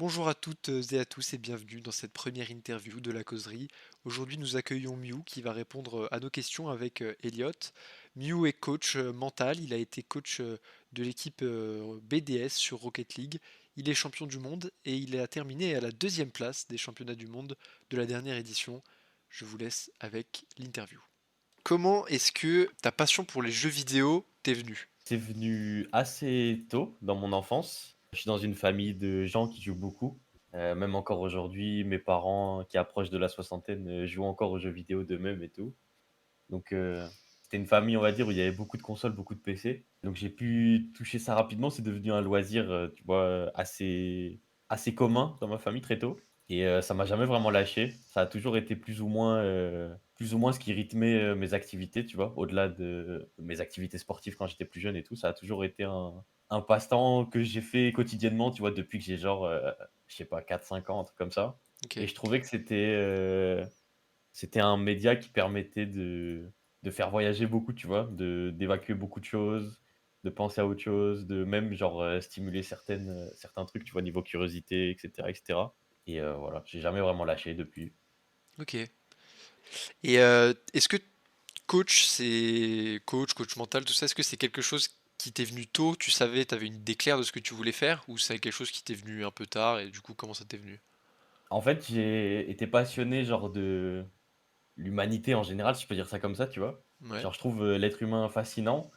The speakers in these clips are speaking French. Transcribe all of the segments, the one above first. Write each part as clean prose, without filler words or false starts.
Bonjour à toutes et à tous et bienvenue dans cette première interview de la causerie. Aujourd'hui, nous accueillons Mew qui va répondre à nos questions avec Elliot. Mew est coach mental, il a été coach de l'équipe BDS sur Rocket League. Il est champion du monde et il a terminé à la deuxième place des championnats du monde de la dernière édition. Je vous laisse avec l'interview. Comment est-ce que ta passion pour les jeux vidéo t'est venue? C'est venu assez tôt dans mon enfance. Je suis dans une famille de gens qui jouent beaucoup. Même encore aujourd'hui, mes parents qui approchent de la soixantaine, jouent encore aux jeux vidéo d'eux-mêmes et tout. Donc, c'était une famille, on va dire, où il y avait beaucoup de consoles, beaucoup de PC. Donc j'ai pu toucher ça rapidement. C'est devenu un loisir, tu vois, assez commun dans ma famille très tôt et ça m'a jamais vraiment lâché. Ça a toujours été plus ou moins ce qui rythmait, mes activités, tu vois? Au-delà de mes activités sportives quand j'étais plus jeune et tout, ça a toujours été un passe-temps que j'ai fait quotidiennement, tu vois? Depuis que j'ai genre, je sais pas 4 5 ans, un truc comme ça Ok. et je trouvais que c'était un média qui permettait de faire voyager beaucoup, tu vois? D'évacuer beaucoup de choses, de penser à autre chose, de même genre, stimuler certains trucs, tu vois? Niveau curiosité et cetera et voilà, j'ai jamais vraiment lâché depuis. Ok. Et est-ce que coach mental, tout ça, est-ce que c'est quelque chose qui t'est venu tôt? Tu savais, tu avais une idée claire de ce que tu voulais faire? Ou c'est quelque chose qui t'est venu un peu tard et du coup, comment ça t'est venu? En fait, j'ai été passionné genre de l'humanité en général, si je peux dire ça comme ça, tu vois? Ouais, Genre je trouve, l'être humain fascinant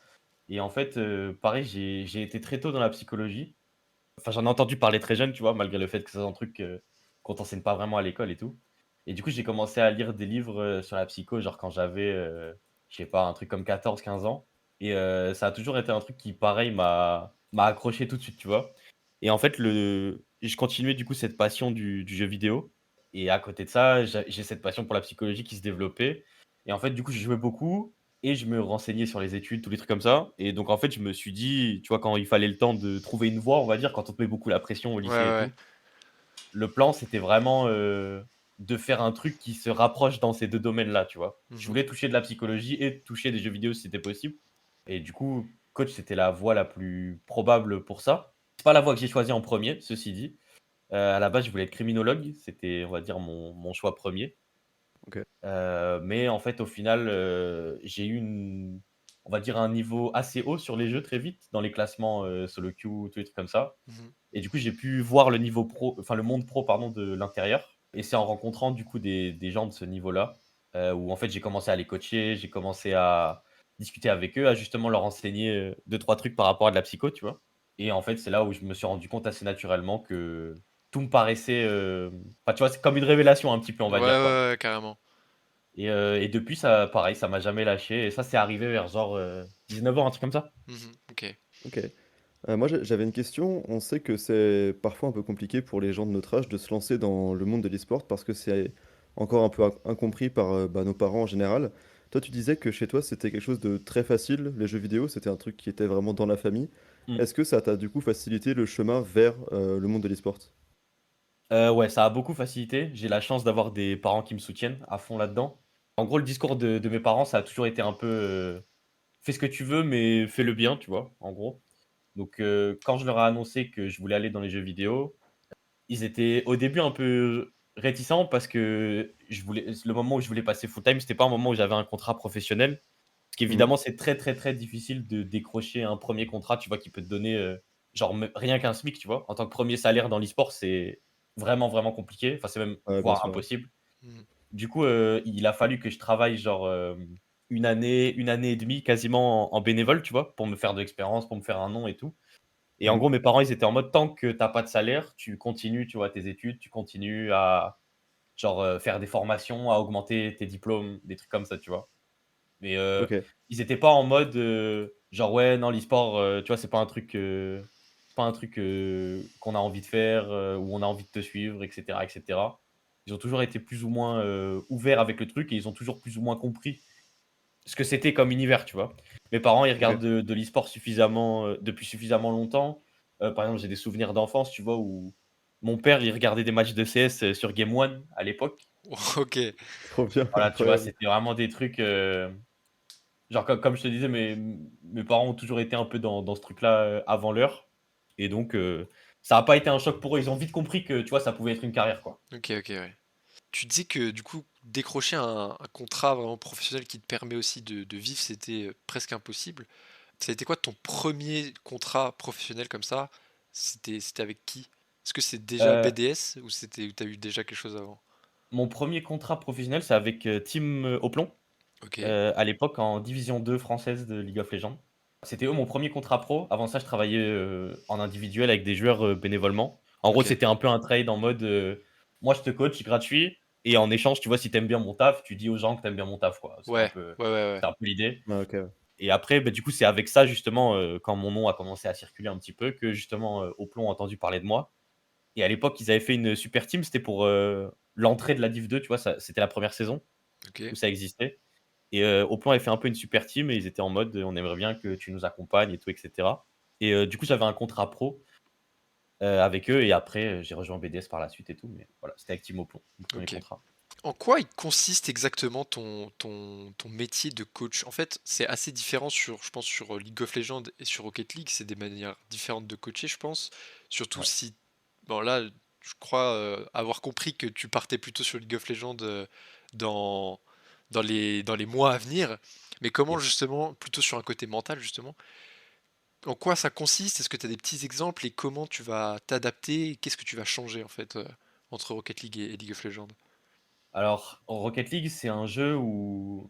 et en fait, pareil, j'ai été très tôt dans la psychologie. Enfin, j'en ai entendu parler très jeune, tu vois? Malgré le fait que c'est un truc, qu'on t'enseigne pas vraiment à l'école et tout et du coup, j'ai commencé à lire des livres, sur la psycho, genre quand j'avais, je sais pas, un truc comme 14 15 ans et ça a toujours été un truc qui, pareil, m'a accroché tout de suite, tu vois? Et en fait, je continuais du coup cette passion du jeu vidéo et à côté de ça, j'ai cette passion pour la psychologie qui se développait et en fait, du coup, je jouais beaucoup et je me renseignais sur les études, tous les trucs comme ça et donc en fait, je me suis dit, tu vois, quand il fallait le temps de trouver une voie, on va dire, quand on te met beaucoup la pression au ouais, lycée et ouais. tout, le plan, c'était vraiment, de faire un truc qui se rapproche dans ces 2 domaines-là, tu vois? Je Mhm. voulais toucher de la psychologie et toucher des jeux vidéo si c'était possible et du coup, coach, c'était la voie la plus probable pour ça. C'est pas la voie que j'ai choisie en premier, ceci dit. À la base, je voulais être criminologue, c'était, on va dire, mon choix premier. OK. Mais en fait, au final, j'ai eu on va dire un niveau assez haut sur les jeux très vite, dans les classements, solo queue, tous les trucs comme ça. Mhm. Et du coup, j'ai pu voir le monde pro, pardon, de l'intérieur. Et c'est en rencontrant du coup des gens de ce niveau-là, où en fait j'ai commencé à les coacher, j'ai commencé à discuter avec eux, à justement leur enseigner, 2-3 trucs par rapport à de la psycho, tu vois? Et en fait, c'est là où je me suis rendu compte assez naturellement que tout me paraissait, enfin, tu vois, c'est comme une révélation un petit peu, on Ouais, va dire, quoi. ouais, ouais, carrément. Et depuis ça, pareil, ça m'a jamais lâché et ça, c'est arrivé vers genre, 19 ans, un truc comme ça. Mhm. Ok. OK. Moi, j'avais une question. On sait que c'est parfois un peu compliqué pour les gens de notre âge de se lancer dans le monde de l'e-sport parce que c'est encore un peu incompris par, bah, nos parents en général. Toi, tu disais que chez toi, c'était quelque chose de très facile, les jeux vidéo, c'était un truc qui était vraiment dans la famille. Mmh. Est-ce que ça t'a du coup facilité le chemin vers, le monde de l'e-sport? Ouais, ça a beaucoup facilité. J'ai la chance d'avoir des parents qui me soutiennent à fond là-dedans. En gros, le discours de mes parents, ça a toujours été un peu, «Fais ce que tu veux, mais fais-le bien», tu vois? En gros. Donc, quand je leur ai annoncé que je voulais aller dans les jeux vidéo, ils étaient au début un peu réticents parce que le moment où je voulais passer full time, c'était pas un moment où j'avais un contrat professionnel. Parce Mmh. qu'évidemment, c'est très, très, très difficile de décrocher un premier contrat, tu vois, qui peut te donner, genre rien qu'un SMIC, tu vois? En tant que premier salaire dans l'e-sport, c'est vraiment, vraiment compliqué. Enfin, c'est même Ouais, bien voire sûr, ouais. impossible. Mhm. Du coup, il a fallu que je travaille genre, 1 année et demie quasiment en bénévole, tu vois? Pour me faire de l'expérience, pour me faire un nom et tout. Et en Mmh. gros, mes parents, ils étaient en mode: «Tant que tu as pas de salaire, tu continues, tu vois, tes études, tu continues à genre, faire des formations, à augmenter tes diplômes», des trucs comme ça, tu vois? Mais, OK. ils étaient pas en mode, genre: «Ouais, non, l'e-sport, tu vois, c'est pas un truc, qu'on a envie de faire, où on a envie de te suivre et cetera et cetera». Ils ont toujours été plus ou moins, ouverts avec le truc et ils ont toujours plus ou moins compris ce que c'était comme univers, tu vois? Mes parents, ils OK. regardent de l'e-sport suffisamment, depuis suffisamment longtemps. Par exemple, j'ai des souvenirs d'enfance, tu vois, où mon père, il regardait des matchs de CS, sur Game One à l'époque. Ok. Trop bien, Voilà, tu vois, incroyable. c'était vraiment des trucs, genre comme je te disais, mes parents ont toujours été un peu dans ce truc-là, avant l'heure et donc ça a pas été un choc pour eux. Ils ont vite compris que, tu vois, ça pouvait être une carrière, quoi. Ok, ok, ouais. Tu dis que du coup, décrocher un contrat vraiment professionnel qui te permet aussi de vivre, c'était presque impossible. Ça a été quoi ton premier contrat professionnel comme ça? C'était avec qui? Est-ce que c'est déjà Heu, BDS ou t'as eu déjà quelque chose avant? Mon premier contrat professionnel, c'est avec, Team, Hoplon, Ok, à l'époque en division 2 française de League of Legends. C'était eux mon premier contrat pro. Avant ça, je travaillais, en individuel avec des joueurs, bénévolement. En gros, ok. c'était un peu un trade en mode, moi je te coach gratuit et en échange, tu vois, si tu aimes bien mon taf, tu dis aux gens que tu aimes bien mon taf, quoi. Ouais, ouais, ouais, ouais. C'était un peu l'idée. Ah, OK, ouais. Et après, bah, du coup, c'est avec ça justement, quand mon nom a commencé à circuler un petit peu, que justement, Hoplon a entendu parler de moi. Et à l'époque, ils avaient fait une super team, c'était pour, l'entrée de la Div 2, tu vois? Ça c'était la première saison Ok, où ça existait. Et Hoplon avait fait un peu une super team et ils étaient en mode, «On aimerait bien que tu nous accompagnes et tout et cetera». Et du coup, j'avais un contrat pro, avec eux et après, j'ai rejoint BDS par la suite et tout, mais voilà, c'était avec Team Hoplon, mon premier ok. contrat. En quoi il consiste exactement ton métier de coach? En fait, c'est assez différent sur, je pense, sur League of Legends et sur Rocket League. C'est des manières différentes de coacher, je pense. Surtout Ouais. si, bon là, je crois avoir compris que tu partais plutôt sur League of Legends dans, dans les mois à venir. Mais comment Yes. justement, plutôt sur un côté mental justement, en quoi ça consiste? Est-ce que tu as des petits exemples et comment tu vas t'adapter? Qu'est-ce que tu vas changer en fait entre Rocket League et League of Legends? Alors, Rocket League, c'est un jeu où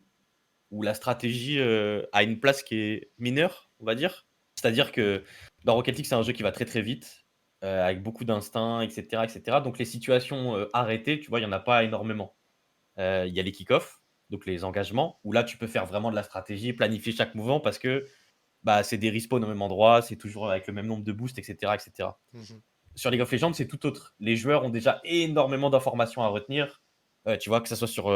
la stratégie, a une place qui est mineure, on va dire. C'est-à-dire que dans Rocket League, c'est un jeu qui va très, très vite, avec beaucoup d'instinct et cetera et cetera. Donc les situations, arrêtées, tu vois, il y en a pas énormément. Il y a les kick-offs, donc les engagements, où là, tu peux faire vraiment de la stratégie, planifier chaque mouvement parce que, bah, c'est des respawns au même endroit, c'est toujours avec le même nombre de boosts et cetera et cetera. Mhm. Sur League of Legends, c'est tout autre. Les joueurs ont déjà énormément d'informations à retenir. Tu vois, que ce soit sur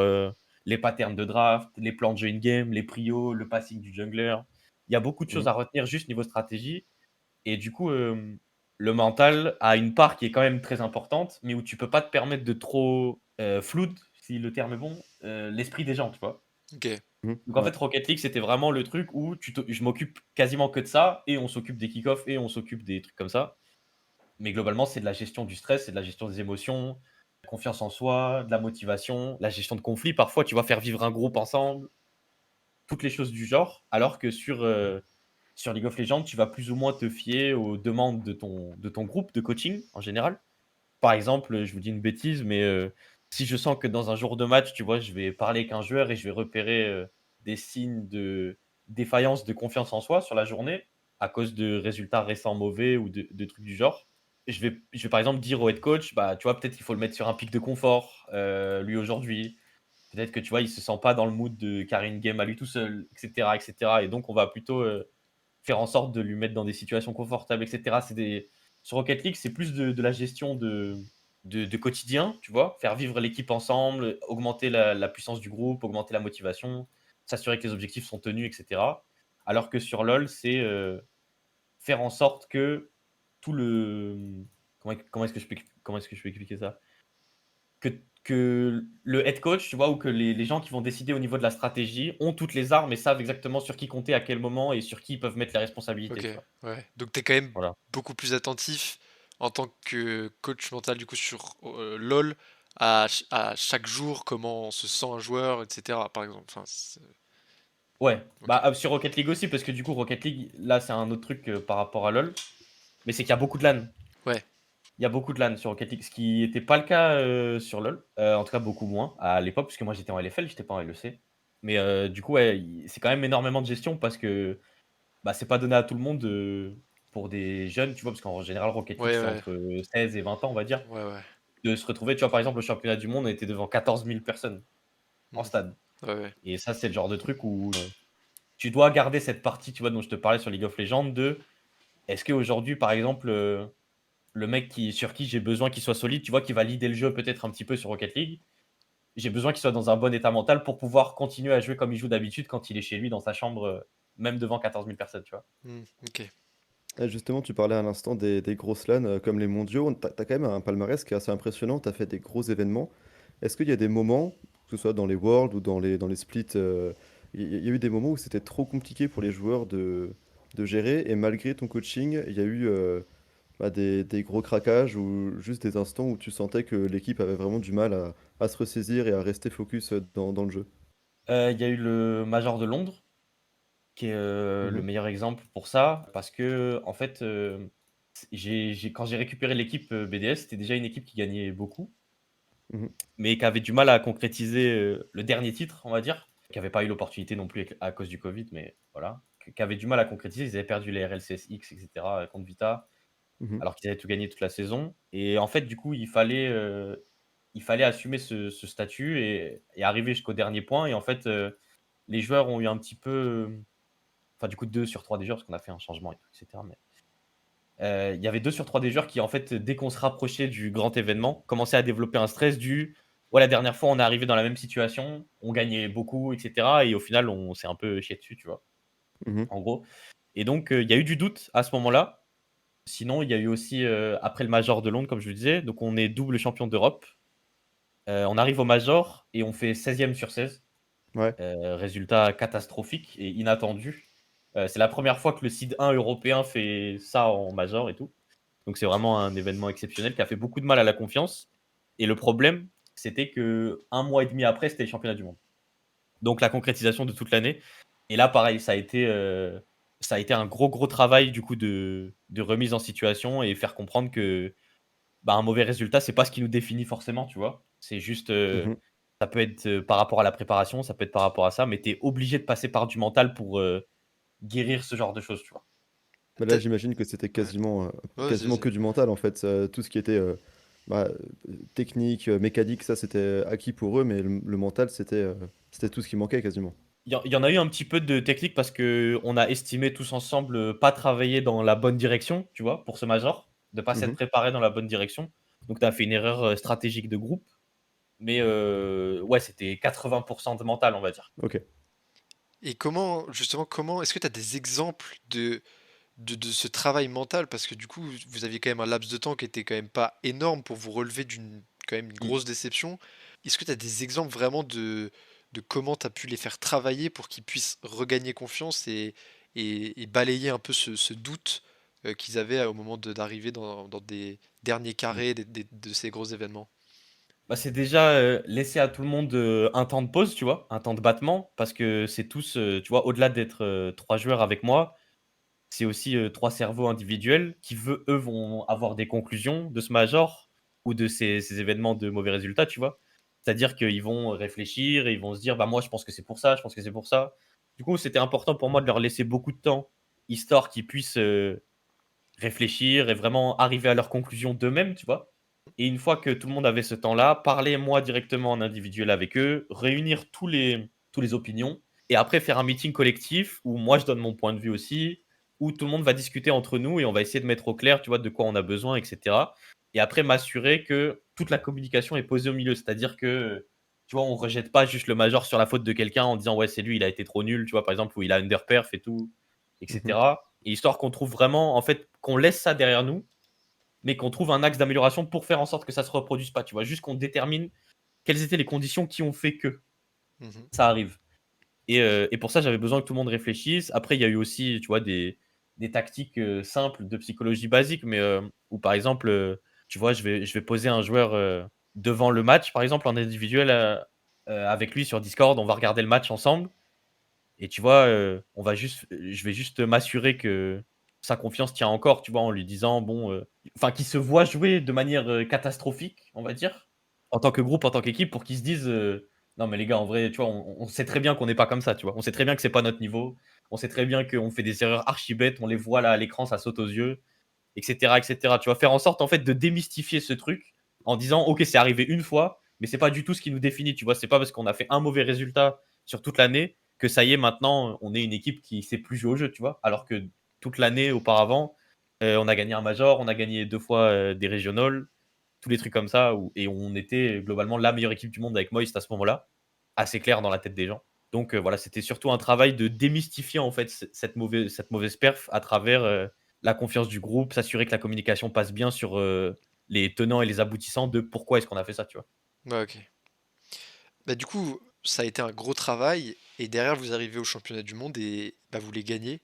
les patterns de draft, les plans de jeu in-game, les prios, le passing du jungler. Il y a beaucoup de choses Mmh. à retenir juste niveau stratégie. Et du coup, le mental a une part qui est quand même très importante, mais où tu peux pas te permettre de trop flood, si le terme est bon, l'esprit des gens, tu vois. Ok, Mmh. Donc en Ouais. fait, Rocket League, c'était vraiment le truc où je m'occupe quasiment que de ça, et on s'occupe des kick-offs, et on s'occupe des trucs comme ça. Mais globalement, c'est de la gestion du stress, c'est de la gestion des émotions, confiance en soi, de la motivation, la gestion de conflits. Parfois, tu vas faire vivre un groupe ensemble, toutes les choses du genre. Alors que sur League of Legends, tu vas plus ou moins te fier aux demandes de ton groupe de coaching en général. Par exemple, je vous dis une bêtise, mais si je sens que dans un jour de match, tu vois, je vais parler avec un joueur et je vais repérer des signes de défaillance de confiance en soi sur la journée à cause de résultats récents mauvais ou de trucs du genre. Je vais par exemple dire au head coach, bah, tu vois, peut-être qu'il faut le mettre sur un pic de confort, lui aujourd'hui. Peut-être que tu vois, il se sent pas dans le mood de carrer une game à lui tout seul, et cetera, et cetera. Et donc, on va plutôt faire en sorte de lui mettre dans des situations confortables, et cetera. Sur Rocket League, c'est plus de la gestion de quotidien, tu vois? Faire vivre l'équipe ensemble, augmenter la puissance du groupe, augmenter la motivation, s'assurer que les objectifs sont tenus, et cetera. Alors que sur LoL, c'est, faire en sorte que tout le, comment est-ce que je peux expliquer ça? Que le head coach, tu vois? Ou que les gens qui vont décider au niveau de la stratégie ont toutes les armes et savent exactement sur qui compter, à quel moment et sur qui ils peuvent mettre les responsabilités, ok, tu vois? ouais. Donc t'es quand même Voilà. beaucoup plus attentif en tant que coach mental du coup sur LoL à chaque jour comment se sent un joueur, etc. Par exemple. Enfin, Ouais, ok. bah, sur Rocket League aussi, parce que du coup, Rocket League, là, c'est un autre truc, par rapport à LoL, mais c'est qu'il y a beaucoup de LAN. Ouais. Il y a beaucoup de LAN sur Rocket League, ce qui était pas le cas, sur LoL, en tout cas beaucoup moins à l'époque, puisque moi j'étais en LFL, j'étais pas en LEC. Mais du coup, ouais, il c'est quand même énormément de gestion parce que, bah, c'est pas donné à tout le monde, pour des jeunes, tu vois? Parce qu'en général, Rocket League, Ouais, c'est ouais. entre 16 et 20 ans, on va dire, Ouais, ouais. de se retrouver, tu vois? Par exemple, au championnat du monde, on était devant 14 000 personnes en Hmm. stade. Ouais, ouais. Et ça, c'est le genre de truc où, tu dois garder cette partie, tu vois, dont je te parlais sur League of Legends de est-ce qu'aujourd'hui, par exemple, le mec sur qui j'ai besoin qu'il soit solide, tu vois, qui va leader le jeu peut-être un petit peu sur Rocket League, j'ai besoin qu'il soit dans un bon état mental pour pouvoir continuer à jouer comme il joue d'habitude quand il est chez lui dans sa chambre, même devant 14 000 personnes, tu vois? Hmm, ok. Ah, justement, tu parlais à l'instant des grosses LAN, comme les mondiaux. Tu as quand même un palmarès qui est assez impressionnant. Tu as fait des gros événements. Est-ce qu'il y a des moments, que ce soit dans les Worlds ou dans les splits, il y a eu des moments où c'était trop compliqué pour les joueurs de gérer et malgré ton coaching, il y a eu, des gros craquages ou juste des instants où tu sentais que l'équipe avait vraiment du mal à se ressaisir et à rester focus dans le jeu? Il y a eu le Major de Londres qui est, le Mhm, meilleur exemple pour ça parce que en fait, j'ai quand j'ai récupéré l'équipe, BDS, c'était déjà une équipe qui gagnait beaucoup, mhm, mais qui avait du mal à concrétiser, le dernier titre, on va dire, qui avait pas eu l'opportunité non plus à cause du covid, mais voilà, qui avait du mal à concrétiser. Ils avaient perdu les RLCSX et cetera, contre Vita, mhm, alors qu'ils avaient tout gagné toute la saison et en fait, du coup, il fallait assumer ce statut et arriver jusqu'au dernier point et en fait, les joueurs ont eu un petit peu, enfin, du coup, 2 sur 3 des joueurs, parce qu'on a fait un changement et tout et cetera, mais il y avait 2 sur 3 des joueurs qui, en fait, dès qu'on se rapprochait du grand événement, commençaient à développer un stress du: «Ouais, la dernière fois, on est arrivé dans la même situation, on gagnait beaucoup et cetera et au final, on s'est un peu chié dessus», tu vois? mhm. En gros et donc il y a eu du doute à ce moment-là. Sinon, il y a eu aussi, après le Major de Londres, comme je le disais, donc on est double champion d'Europe. On arrive au Major et on fait 16e sur 16. Ouais. Résultat catastrophique et inattendu. C'est la première fois que le seed 1 européen fait ça en major et tout. Donc c'est vraiment un événement exceptionnel qui a fait beaucoup de mal à la confiance et le problème, c'était que un mois et demi après, c'était les championnats du monde. Donc la concrétisation de toute l'année et là pareil, ça a été un gros, gros travail du coup de remise en situation et faire comprendre que, bah, un mauvais résultat, c'est pas ce qui nous définit forcément, tu vois? C'est juste, Mhm. ça peut être, par rapport à la préparation, ça peut être par rapport à ça, mais tu es obligé de passer par du mental pour, guérir ce genre de choses, tu vois? Mais là, T'as- j'imagine que c'était ouais. Ouais, vas-y, quasiment vas-y. que du mental en fait. Tout ce qui était technique, mécanique, ça c'était acquis pour eux, mais le mental c'était tout ce qui manquait quasiment. Il y en a eu un petit peu de technique parce qu'on a estimé tous ensemble, pas travailler dans la bonne direction, tu vois? Pour ce major, de pas s'être Mhm. préparé dans la bonne direction. Donc tu as fait une erreur, stratégique de groupe, mais ouais, c'était 80 de mental, on va dire. Ok. Et comment, justement, comment, est-ce que tu as des exemples de ce travail mental? Parce que du coup, vous aviez quand même un laps de temps qui était quand même pas énorme pour vous relever d'une quand même une Mmh. grosse déception. Est-ce que tu as des exemples vraiment de comment tu as pu les faire travailler pour qu'ils puissent regagner confiance et balayer un peu ce doute qu'ils avaient au moment d'arriver dans des derniers Mmh. carrés de ces gros événements? Bah, c'est déjà, laisser à tout le monde, un temps de pause, tu vois? Un temps de battement parce que c'est tous, tu vois, au-delà d'être, 3 joueurs avec moi, c'est aussi, 3 cerveaux individuels qui eux vont avoir des conclusions de ce major ou de ces événements de mauvais résultats, tu vois? C'est-à-dire qu'ils vont réfléchir et ils vont se dire: «Bah, moi, je pense que c'est pour ça, je pense que c'est pour ça». Du coup, c'était important pour moi de leur laisser beaucoup de temps, histoire qu'ils puissent, réfléchir et vraiment arriver à leurs conclusions d'eux-mêmes, tu vois? Et une fois que tout le monde avait ce temps-là, parler moi directement en individuel avec eux, réunir tous les opinions et après faire un meeting collectif où moi je donne mon point de vue aussi, où tout le monde va discuter entre nous et on va essayer de mettre au clair, tu vois, de quoi on a besoin et cetera. Et après m'assurer que toute la communication est posée au milieu. C'est-à-dire que, tu vois, on rejette pas juste le major sur la faute de quelqu'un en disant: «Ouais, c'est lui, il a été trop nul», tu vois? Par exemple, ou «Il a underperf et tout» et Mhm. cetera. Et histoire qu'on trouve vraiment en fait, qu'on laisse ça derrière nous, mais qu'on trouve un axe d'amélioration pour faire en sorte que ça se reproduise pas, tu vois? Juste qu'on détermine quelles étaient les conditions qui ont fait que Mhm. ça arrive. Et pour ça, j'avais besoin que tout le monde réfléchisse. Après, il y a eu aussi, tu vois, des tactiques, simples de psychologie basique, mais, où par exemple, tu vois, je vais poser un joueur, devant le match, par exemple, en individuel, avec lui sur Discord. On va regarder le match ensemble et tu vois, je vais juste m'assurer que sa confiance tient encore, tu vois? En lui disant, bon, enfin, qu'il se voit jouer de manière, catastrophique, on va dire, en tant que groupe, en tant qu'équipe, pour qu'ils se disent, «Non mais les gars, en vrai, tu vois, on sait très bien qu'on n'est pas comme ça», tu vois? On sait très bien que c'est pas notre niveau. On sait très bien qu'on fait des erreurs archi bêtes, on les voit là à l'écran, ça saute aux yeux et cetera et cetera. Tu vas faire en sorte, en fait, de démystifier ce truc en disant: «OK, c'est arrivé une fois, mais c'est pas du tout ce qui nous définit», tu vois? C'est pas parce qu'on a fait un mauvais résultat sur toute l'année que ça y est, maintenant, on est une équipe qui sait plus jouer au jeu, tu vois? Alors que toute l'année auparavant, on a gagné un major, on a gagné 2 fois, des régionals, tous les trucs comme ça où et on était globalement la meilleure équipe du monde avec Moist à ce moment-là, assez clair dans la tête des gens. Donc voilà, c'était surtout un travail de démystifier en fait cette mauvaise perf à travers, la confiance du groupe, s'assurer que la communication passe bien sur, les tenants et les aboutissants de pourquoi est-ce qu'on a fait ça, tu vois? Ouais, ok. Bah, du coup, ça a été un gros travail et derrière vous arrivez au championnat du monde et bah, vous les gagnez.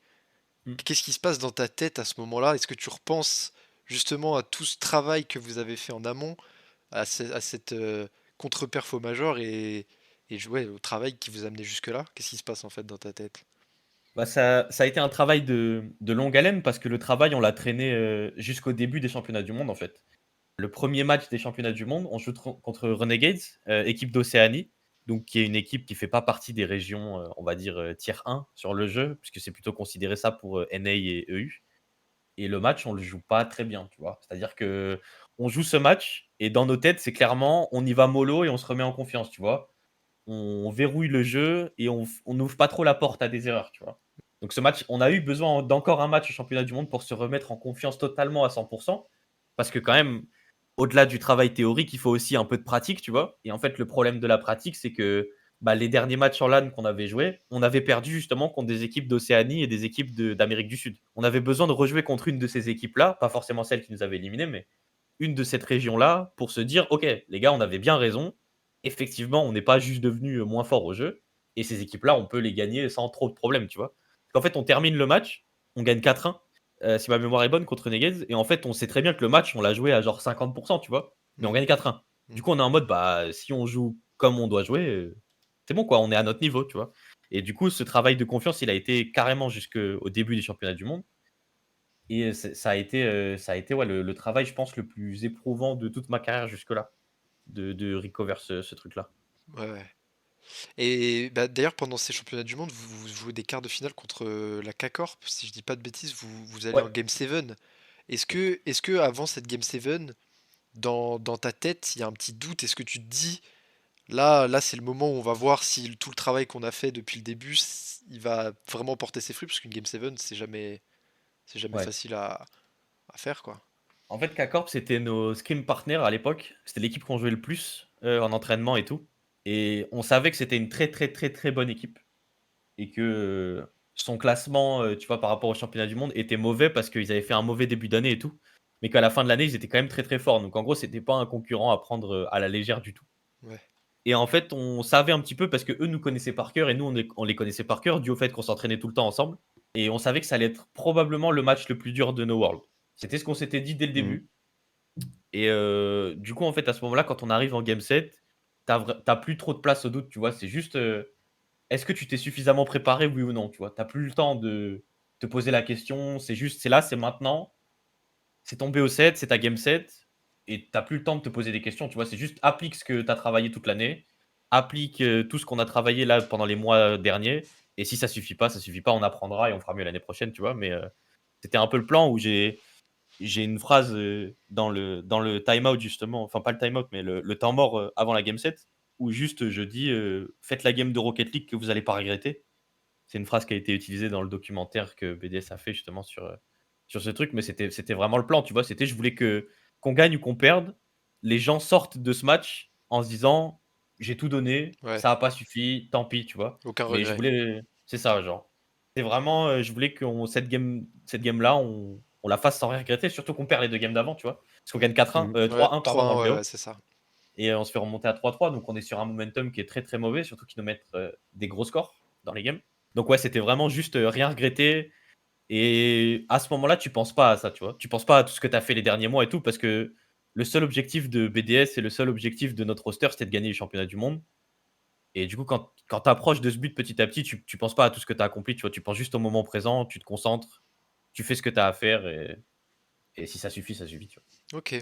Mmh. Qu'est-ce qui se passe dans ta tête à ce moment-là? Est-ce que tu repenses justement à tout ce travail que vous avez fait en amont, à cette contre-perf au major ouais, au travail qui vous a amené jusque-là? Qu'est-ce qui se passe en fait dans ta tête? Bah, ça a été un travail de longue haleine parce que le travail, on l'a traîné, jusqu'au début des championnats du monde, en fait. Le premier match des championnats du monde, on joue contre Renegades, équipe d'Océanie, donc qui est une équipe qui fait pas partie des régions, on va dire, tier 1 sur le jeu, puisque c'est plutôt considéré ça pour, NA et EU. Et le match, on le joue pas très bien, tu vois? C'est-à-dire que on joue ce match et dans nos têtes, c'est clairement on y va mollo et on se remet en confiance, tu vois? On verrouille le jeu et on n'ouvre pas trop la porte à des erreurs, tu vois? Donc ce match, on a eu besoin d'encore un match au championnat du monde pour se remettre en confiance totalement à 100, parce que quand même, au-delà du travail théorique, il faut aussi un peu de pratique, tu vois? Et en fait, le problème de la pratique, c'est que, bah, les derniers matchs en LAN qu'on avait joués, on avait perdu justement contre des équipes d'Océanie et des équipes d'Amérique du Sud. On avait besoin de rejouer contre une de ces équipes-là, pas forcément celle qui nous avait éliminés, mais une de cette région-là pour se dire: «OK, les gars, on avait bien raison. Effectivement, on n'est pas juste devenu moins fort au jeu et ces équipes-là, on peut les gagner sans trop de problèmes», tu vois? En fait, on termine le match, on gagne 4-1, si ma mémoire est bonne, contre Renegades et en fait, on sait très bien que le match, on l'a joué à genre 50, tu vois? Mais on Mmh, gagne 4-1. Du mmh. coup, on est en mode, bah, si on joue comme on doit jouer, c'est bon quoi, on est à notre niveau, tu vois? Et du coup, ce travail de confiance, il a été carrément jusqu'au début des championnats du monde et ça a été, ouais, le travail, je pense, le plus éprouvant de toute ma carrière jusque-là, de recover ce truc-là. Ouais, ouais. Et bah, d'ailleurs, pendant ces championnats du monde, vous jouez des quarts de finale contre la K-Corp. Si je dis pas de bêtises, vous allez Ouais. en Game 7. Est-ce que avant cette Game 7, dans ta tête, il y a un petit doute? Est-ce que tu te dis, là, c'est le moment où on va voir si tout le travail qu'on a fait depuis le début, il va vraiment porter ses fruits? Parce qu'une Game 7, c'est jamais Ouais. facile à faire, quoi. En fait, K-Corp, c'était nos scrim partners à l'époque. C'était l'équipe qu'on jouait le plus, en entraînement et tout et on savait que c'était une très, très, très, très bonne équipe et que, son classement, tu vois, par rapport au championnat du monde était mauvais parce qu'ils avaient fait un mauvais début d'année et tout, mais qu'à la fin de l'année, ils étaient quand même très, très forts. Donc en gros, c'était pas un concurrent à prendre, à la légère du tout Ouais. et en fait, on savait un petit peu parce qu'eux nous connaissaient par cœur et nous, on les connaissait par cœur dû au fait qu'on s'entraînait tout le temps ensemble et on savait que ça allait être probablement le match le plus dur de No World. C'était ce qu'on s'était dit dès le Mmh. début et du coup, en fait, à ce moment-là, quand on arrive en game set, tu plus trop de place au doute, tu vois? C'est juste, est-ce que tu t'es suffisamment préparé, oui ou non, tu vois? Tu plus le temps de te poser la question, c'est juste, c'est là, c'est maintenant, c'est ton BO7, c'est ta game set et tu plus le temps de te poser des questions, tu vois? C'est juste applique ce que tu as travaillé toute l'année, applique, tout ce qu'on a travaillé là pendant les mois derniers et si ça suffit pas, ça suffit pas, on apprendra et on fera mieux l'année prochaine, tu vois? Mais c'était un peu le plan où j'ai une phrase, dans le time-out justement, enfin pas le time-out, mais le temps mort, avant la game set, où juste je dis, «Faites la game de Rocket League que vous allez pas regretter». C'est une phrase qui a été utilisée dans le documentaire que BDS a fait justement sur ce truc, mais c'était vraiment le plan, tu vois? C'était je voulais que qu'on gagne ou qu'on perde, les gens sortent de ce match en se disant: «J'ai tout donné, Ouais, ça a pas suffi, tant pis», tu vois? aucun Mais je regret. voulais c'est ça, genre. C'est vraiment, je voulais qu'on cette game-là, on la fasse sans rien regretter, surtout qu'on perd les 2 games d'avant, tu vois? Parce qu'on gagne 4-1, Mmh. Ouais, 3-1 pardon dans 3-1, le ouais, ouais, BO c'est ça. et on se fait remonter à 3-3, donc on est sur un momentum qui est très, très mauvais, surtout qu'ils nous mettent, des gros scores dans les games. Donc ouais, c'était vraiment juste, rien regretter et à ce moment-là, tu penses pas à ça, tu vois? Tu penses pas à tout ce que tu as fait les derniers mois et tout parce que le seul objectif de BDS et le seul objectif de notre roster, c'était de gagner les championnats du monde et du coup, quand tu approches de ce but petit à petit, tu penses pas à tout ce que tu as accompli, tu vois? Tu penses juste au moment présent, tu te concentres, tu fais ce que tu as à faire et si ça suffit, ça suffit, tu vois? Ok.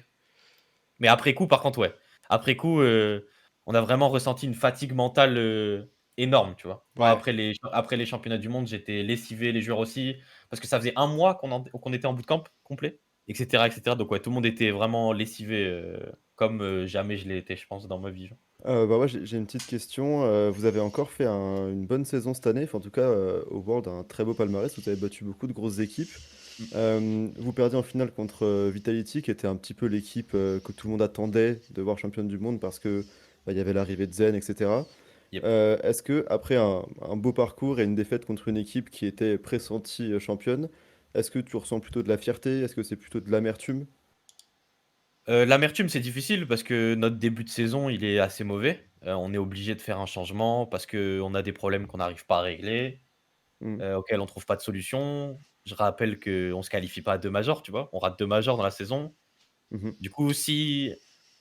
Mais après coup, par contre, ouais. Après coup, on a vraiment ressenti une fatigue mentale, énorme, tu vois? Moi, Ouais. après les championnats du monde, j'étais lessivé, les joueurs aussi, parce que ça faisait un mois qu'on était en bootcamp complet et cetera et cetera. Donc ouais, tout le monde était vraiment lessivé, comme, jamais je l'ai été, je pense, dans ma vie, genre. Bah, moi, j'ai une petite question, vous avez encore fait une bonne saison cette année, enfin, en tout cas, au World, un très beau palmarès. Vous avez battu beaucoup de grosses équipes. Mmh. Vous perdez en finale contre, Vitality, qui était un petit peu l'équipe, que tout le monde attendait de voir championne du monde parce que, bah, il y avait l'arrivée de Zen et cetera. Yep. Est-ce qu'après un beau parcours et une défaite contre une équipe qui était pressentie, championne, est-ce que tu ressens plutôt de la fierté? Est-ce que c'est plutôt de l'amertume? L'amertume, c'est difficile parce que notre début de saison, il est assez mauvais. On est obligé de faire un changement parce qu'on a des problèmes qu'on n'arrive pas à régler, Mmh. auxquels on trouve pas de solution. Je rappelle qu'on se qualifie pas à 2 majors, tu vois? On rate 2 majors dans la saison. Mmh. Du coup, si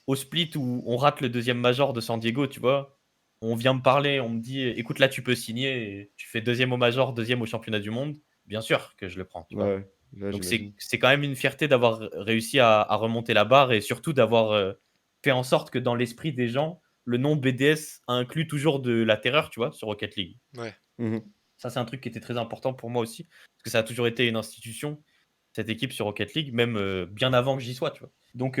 au split où on rate le deuxième major de San Diego, tu vois? On vient me parler, on me dit: «Écoute, là, tu peux signer et tu fais deuxième au major, deuxième au championnat du monde», bien sûr que je le prends, tu vois? Ouais, là, Donc j'imagine. c'est quand même une fierté d'avoir réussi à remonter la barre et surtout d'avoir, fait en sorte que dans l'esprit des gens, le nom BDS inclut toujours de la terreur, tu vois? Sur Rocket League. Ouais. Mmh. Ça, c'est un truc qui était très important pour moi aussi, parce que ça a toujours été une institution, cette équipe sur Rocket League, même, bien avant que j'y sois, tu vois? Donc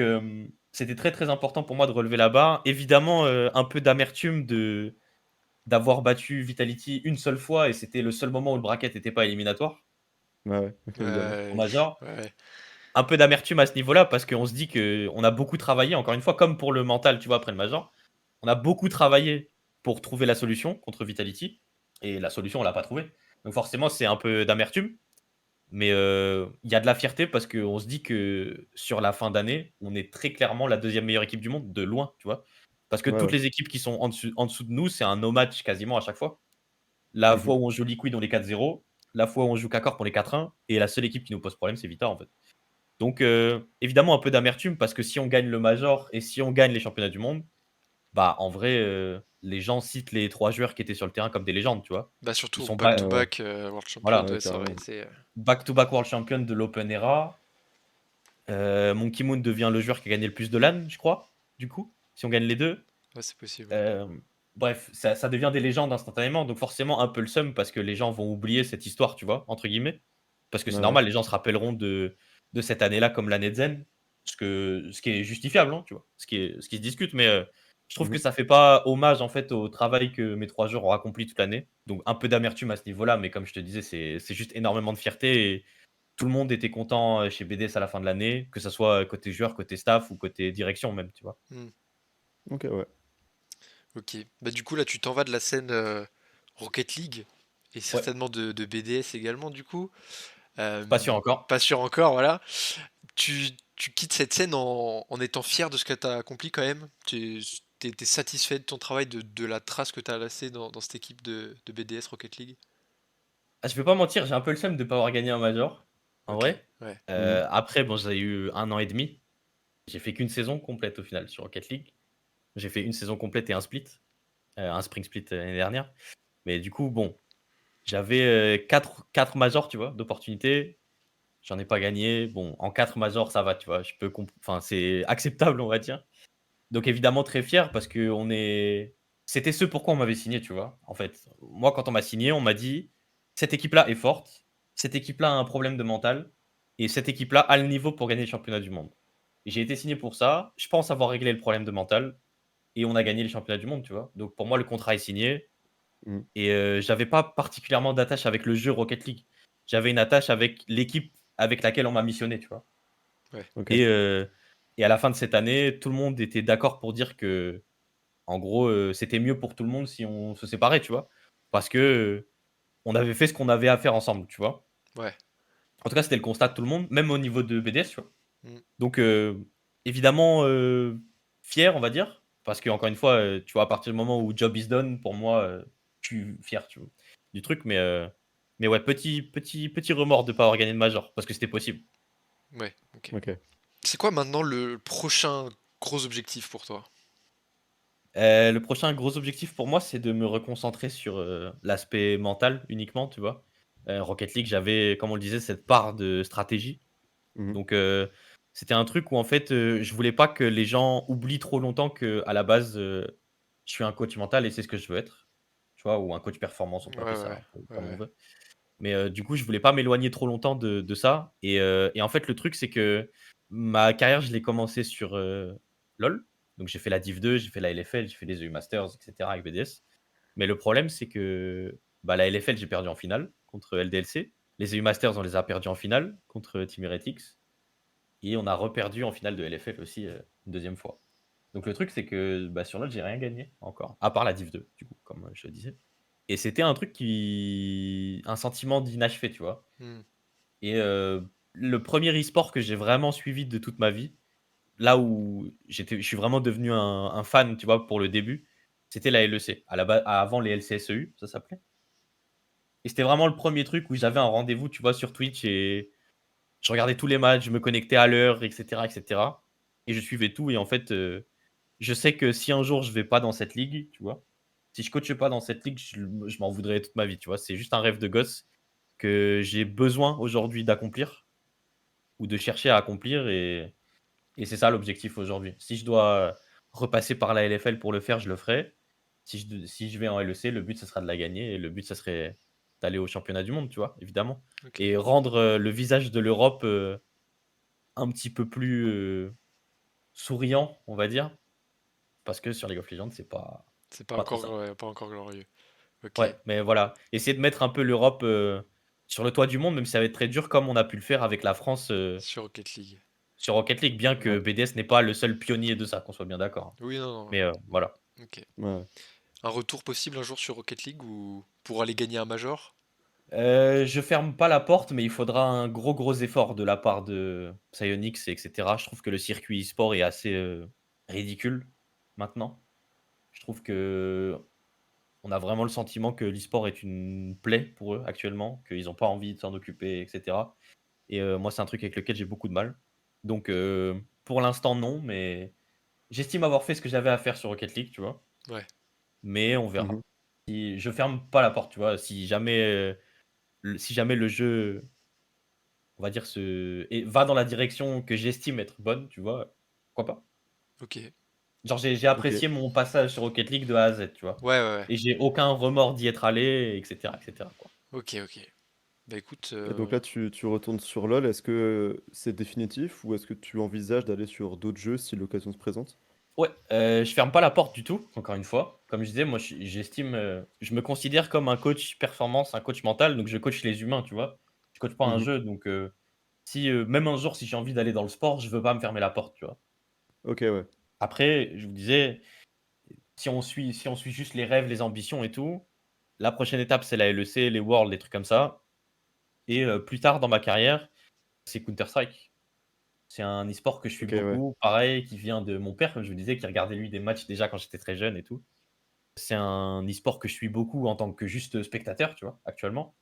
c'était très, très important pour moi de relever la barre. Évidemment, un peu d'amertume d'avoir battu Vitality une seule fois et c'était le seul moment où le bracket n'était pas éliminatoire Ouais, ouais, évidemment. en Ouais, major. ouais. Un peu d'amertume à ce niveau-là parce qu'on se dit qu'on a beaucoup travaillé, encore une fois, comme pour le mental, tu vois, après le major. On a beaucoup travaillé pour trouver la solution contre Vitality et la solution, on l'a pas trouvée. Donc forcément, c'est un peu d'amertume, mais il y a de la fierté parce qu'on se dit que sur la fin d'année, on est très clairement la deuxième meilleure équipe du monde, de loin, tu vois? Parce que Ouais, toutes ouais. les équipes qui sont en dessous de nous, c'est un no match quasiment à chaque fois. La Mmh. fois où on joue Liquid, on est 4-0, la fois où on joue K-Corp, on est 4-1 et la seule équipe qui nous pose problème, c'est Vita, en fait. Donc évidemment un peu d'amertume parce que si on gagne le major et si on gagne les championnats du monde, bah, en vrai, les gens citent les 3 joueurs qui étaient sur le terrain comme des légendes, tu vois? Bah, Ils surtout sont back pas to Ouais, ouais. back, World Champion, voilà, Ouais, ouais, c'est vrai, carrément. back to back world champion de l'Open Era. Monkey Moon devient le joueur qui a gagné le plus de LAN, je crois, du coup, si on gagne les 2. ouais, c'est possible, ouais. Bref, ça devient des légendes instantanément, donc forcément un peu le seum parce que les gens vont oublier cette histoire, tu vois? Entre guillemets. Parce que Ouais, c'est ouais. normal, les gens se rappelleront de cette année-là comme l'année de Zen, ce qui est justifiable, hein, tu vois? Ce qui se discute, mais je trouve que Mmh. ça fait pas hommage, en fait, au travail que mes 3 joueurs ont accompli toute l'année. Donc un peu d'amertume à ce niveau-là, mais comme je te disais, c'est juste énormément de fierté et tout le monde était content, chez BDS à la fin de l'année, que ça soit côté joueur, côté staff ou côté direction même, tu vois? Mmh, OK, ouais. OK. Bah, du coup, là, tu t'en vas de la scène, Rocket League et Ouais, certainement de BDS également, du coup. pas sûr Hem, encore. pas sûr encore, voilà. Tu quittes cette scène en étant fier de ce que tu as accompli quand même? Tu es satisfait de ton travail, de la trace que tu as laissée dans cette équipe de BDS Rocket League? Ah, je vais pas mentir, j'ai un peu le seum de pas avoir gagné un major, en OK, vrai. ouais. Mmh. Après bon, j'ai eu 1 an et demi. J'ai fait qu'une saison complète au final sur Rocket League. J'ai fait une saison complète et un split, un spring split, l'année dernière. Mais du coup, bon, j'avais, 4 majors, tu vois, d'opportunités. J'en ai pas gagné. Bon, en 4 majors, ça va, tu vois? Je peux enfin, c'est acceptable, on va dire. Donc évidemment très fier parce que c'était ce pourquoi on m'avait signé, tu vois? En fait, moi, quand on m'a signé, on m'a dit: «Cette équipe-là est forte, cette équipe-là a un problème de mental et cette équipe-là a le niveau pour gagner le championnat du monde». Et j'ai été signé pour ça. Je pense avoir réglé le problème de mental et on a gagné les championnats du monde, tu vois? Donc pour moi, le contrat est signé Mmh. et j'avais pas particulièrement d'attache avec le jeu Rocket League. J'avais une attache avec l'équipe avec laquelle on m'a missionné, tu vois? Ouais. OK. Et et à la fin de cette année, tout le monde était d'accord pour dire que en gros, c'était mieux pour tout le monde si on se séparait, tu vois? Parce que, on avait fait ce qu'on avait à faire ensemble, tu vois? Ouais. En tout cas, c'était le constat de tout le monde, même au niveau de BDS, tu vois? Mmh. Donc, évidemment, fier, on va dire, parce qu'encore une fois, tu vois, à partir du moment où job is done, pour moi, je suis fier, tu vois? Du truc, mais ouais, petit remords de pas avoir gagné de major, parce que c'était possible. Ouais, OK. OK. C'est quoi maintenant le prochain gros objectif pour toi? Le prochain gros objectif pour moi, c'est de me reconcentrer sur, l'aspect mental uniquement, tu vois? Rocket League, j'avais, comme on le disait, cette part de stratégie. Mmh. Donc, c'était un truc où en fait, je voulais pas que les gens oublient trop longtemps qu'à la base, je suis un coach mental et c'est ce que je veux être. Tu vois? Ou un coach performance, on Ouais, peut appeler ça ouais, un peu ouais, comme on ouais. veut. Mais, du coup, je voulais pas m'éloigner trop longtemps de ça et en fait, le truc, c'est que ma carrière, je l'ai commencé sur, LoL. Donc j'ai fait la Div 2, j'ai fait la LFL, j'ai fait les EU Masters et cetera avec BDS. Mais le problème, c'est que, bah, la LFL, j'ai perdu en finale contre LDLC. Les EU Masters, on les a perdus en finale contre Team Heretics et on a reperdu en finale de LFL aussi, une 2e fois. Donc le truc, c'est que, bah, sur LoL, j'ai rien gagné encore, à part la Div 2, du coup, comme, je le disais. Et c'était un sentiment d'inachevé, tu vois? Mmh. Et le premier e-sport que j'ai vraiment suivi de toute ma vie, là où je suis vraiment devenu un fan, tu vois, pour le début, c'était la LEC. À la ba Avant les LCSEU, ça s'appelait. Et c'était vraiment le premier truc où j'avais un rendez-vous, tu vois, sur Twitch et je regardais tous les matchs, je me connectais à l'heure et cetera et cetera et je suivais tout et en fait, je sais que si un jour je vais pas dans cette ligue, tu vois? Si je coache pas dans cette ligue, je m'en voudrais toute ma vie, tu vois? C'est juste un rêve de gosse que j'ai besoin aujourd'hui d'accomplir ou de chercher à accomplir et c'est ça l'objectif aujourd'hui. Si je dois repasser par la LFL pour le faire, je le ferai. Si je vais en LEC, le but, ce sera de la gagner et le but, ça serait d'aller au championnat du monde, tu vois? Évidemment Ok. et rendre, le visage de l'Europe, un petit peu plus, souriant, on va dire. Parce que sur League of Legends, C'est pas trop ça. pas encore glorieux. Ok. Ouais, mais voilà, essayer de mettre un peu l'Europe, sur le toit du monde, même si ça va être très dur, comme on a pu le faire avec la France, Sur Rocket League. sur Rocket League, bien que Ouais, BDS n'est pas le seul pionnier de ça, qu'on soit bien d'accord, hein. Oui, non, non. Mais, voilà. Ok. ouais. Un retour possible un jour sur Rocket League ou pour aller gagner un major? Je ferme pas la porte, mais il faudra un gros, gros effort de la part de Psyonix et cetera. Je trouve que le circuit e-sport est assez, ridicule, maintenant. Je trouve que on a vraiment le sentiment que l'e-sport est une plaie pour eux, actuellement, qu'ils ont pas envie de s'en occuper et cetera et moi, c'est un truc avec lequel j'ai beaucoup de mal. Donc pour l'instant, non, mais j'estime avoir fait ce que j'avais à faire sur Rocket League, tu vois? Ouais. Mais on Mmh. verra. Si je ferme pas la porte, tu vois? Si jamais le jeu, on va dire, va dans la direction que j'estime être bonne, tu vois? Pourquoi pas? Ok. Ouais, Genre j'ai OK. apprécié mon passage sur Rocket League de A à Z, tu vois? ouais, ouais. Et j'ai aucun remords d'y être allé et cetera, quoi. Ok, ok. Bah écoute, Et donc là, tu retournes sur LoL. Est-ce que c'est définitif ou est-ce que tu envisages d'aller sur d'autres jeux si l'occasion se présente? Ouais, je ferme pas la porte du tout, encore une fois. Comme je disais, moi j'estime, je me considère comme un coach performance, un coach mental, donc je coach les humains, tu vois? Je coach pas un Mmh. jeu, donc si, même un jour, si j'ai envie d'aller dans le sport, je veux pas me fermer la porte, tu vois? OK, ouais. Après, je vous disais, si on suit juste les rêves, les ambitions et tout, la prochaine étape, c'est la LEC, les Worlds, les trucs comme ça et plus tard dans ma carrière, c'est Counter Strike. C'est un e-sport que je suis OK, ouais. beaucoup, pareil, qui vient de mon père, comme je vous disais, qui regardait lui des matchs déjà quand j'étais très jeune et tout. C'est un e-sport que je suis beaucoup en tant que juste spectateur, tu vois, actuellement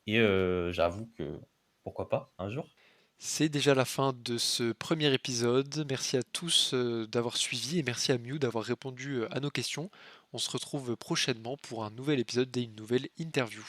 et j'avoue que pourquoi pas, un jour. c'est déjà la fin de ce premier épisode. Merci à tous d'avoir suivi et merci à Mew d'avoir répondu à nos questions. On se retrouve prochainement pour un nouvel épisode et une nouvelle interview.